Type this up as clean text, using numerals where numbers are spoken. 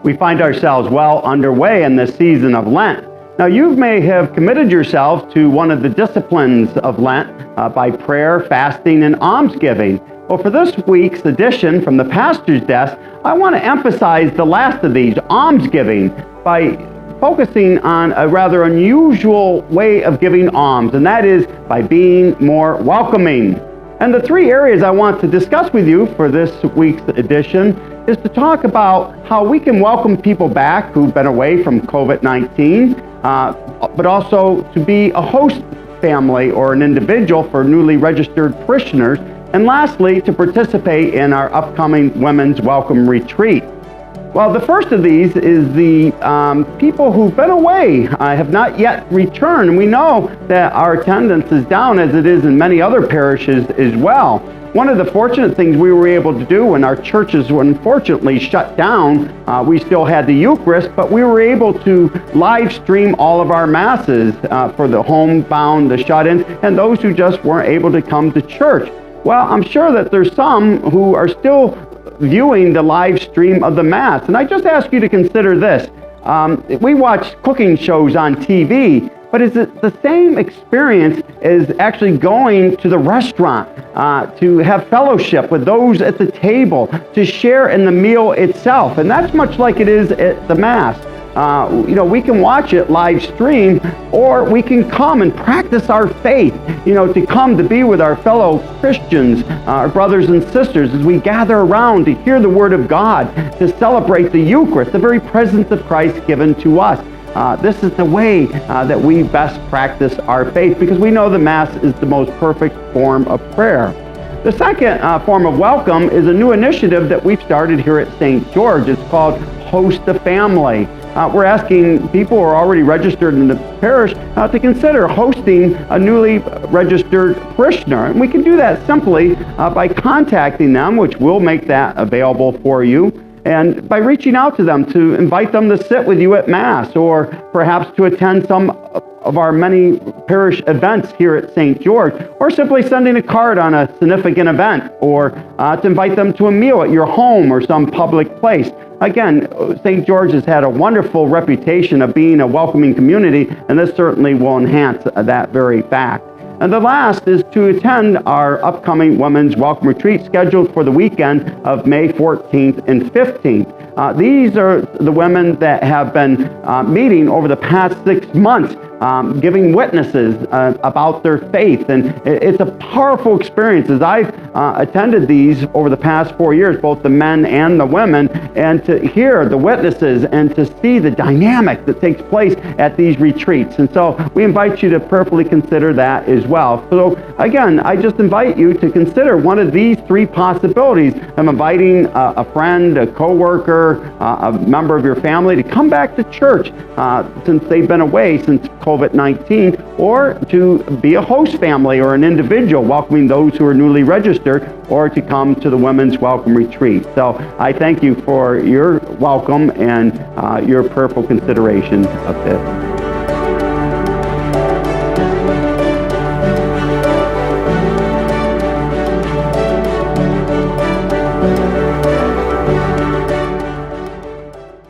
We find ourselves well underway in this season of Lent. Now, you may have committed yourself to one of the disciplines of Lent by prayer, fasting, and almsgiving. Well, for this week's edition from the pastor's desk, I want to emphasize the last of these, almsgiving, by focusing on a rather unusual way of giving alms, and that is by being more welcoming. And the three areas I want to discuss with you for this week's edition is to talk about how we can welcome people back who've been away from COVID-19, but also to be a host family or an individual for newly registered parishioners, and lastly, to participate in our upcoming Women's Welcome Retreat. Well, the first of these is the people who've been away, have not yet returned. And we know that our attendance is down, as it is in many other parishes as well. One of the fortunate things we were able to do when our churches were unfortunately shut down, we still had the Eucharist, but we were able to live stream all of our masses for the homebound, the shut-ins, and those who just weren't able to come to church. Well, I'm sure that there's some who are still viewing the live stream of the Mass. And I just ask you to consider this. We watch cooking shows on TV, but is it the same experience as actually going to the restaurant to have fellowship with those at the table, to share in the meal itself? And that's much like it is at the Mass. We can watch it live stream, or we can come and practice our faith, to come to be with our fellow Christians, our brothers and sisters, as we gather around to hear the Word of God, to celebrate the Eucharist, the very presence of Christ given to us. This is the way that we best practice our faith, because we know the Mass is the most perfect form of prayer. The second form of welcome is a new initiative that we've started here at St. George. It's called Host the Family. We're asking people who are already registered in the parish to consider hosting a newly registered parishioner. And we can do that simply by contacting them, which will make that available for you, and by reaching out to them to invite them to sit with you at Mass, or perhaps to attend some of our many parish events here at St. George, or simply sending a card on a significant event, or to invite them to a meal at your home or some public place. Again, St. George has had a wonderful reputation of being a welcoming community, and this certainly will enhance that very fact. And the last is to attend our upcoming Women's Welcome Retreat scheduled for the weekend of May 14th and 15th. These are the women that have been meeting over the past 6 months, giving witnesses about their faith. And it's a powerful experience as I've attended these over the past 4 years, both the men and the women, and to hear the witnesses and to see the dynamic that takes place at these retreats. And so we invite you to prayerfully consider that as well. So again, I just invite you to consider one of these three possibilities. I'm inviting a friend, a coworker, a member of your family to come back to church since they've been away since COVID-19, or to be a host family or an individual welcoming those who are newly registered, or to come to the Women's Welcome Retreat. So I thank you for your welcome and your prayerful consideration of this.